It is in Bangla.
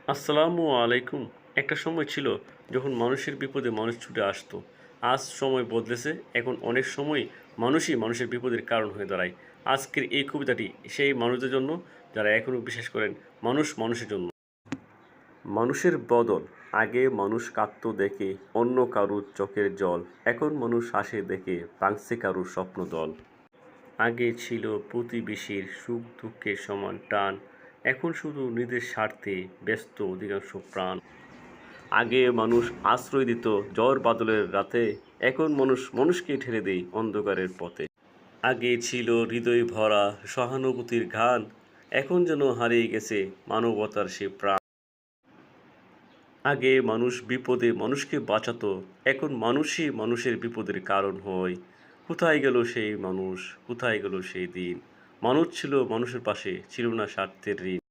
আসসালামু আলাইকুম। একটা সময় ছিল যখন মানুষের বিপদে মানুষ ছুটে আসতো। আজ সময় বদলেছে। এখন অনেক সময়ই মানুষই মানুষের বিপদের কারণ হয়ে দাঁড়ায়। আজকের এই কবিতাটি সেই মানুষদের জন্য যারা এখনো বিশ্বাস করেন মানুষ মানুষের জন্য। মানুষের বদল। আগে মানুষ কাঁদতো দেখে অন্য কারুর চোখের জল। এখন মানুষ হাসে দেখে ভাঙছে কারুর স্বপ্নদল। আগে ছিল প্রতিবেশীর সুখ দুঃখের সমান টান। এখন শুধু নিজের স্বার্থে ব্যস্ত অধিকাংশ প্রাণ। আগে মানুষ আশ্রয় দিত ঝড় বাদলের রাতে। এখন মানুষ মানুষকে ঠেলে দেয় অন্ধকারের পথে। আগে ছিল হৃদয় ভরা সহানুভূতির গান। এখন যেন হারিয়ে গেছে মানবতার সে প্রাণ। আগে মানুষ বিপদে মানুষকে বাঁচাতো। এখন মানুষই মানুষের বিপদের কারণ হয়। কোথায় গেল সেই মানুষ, কোথায় গেল সেই দিন? মানুষ ছিল মানুষের পাশে, ছিল না স্বার্থের ঋণ।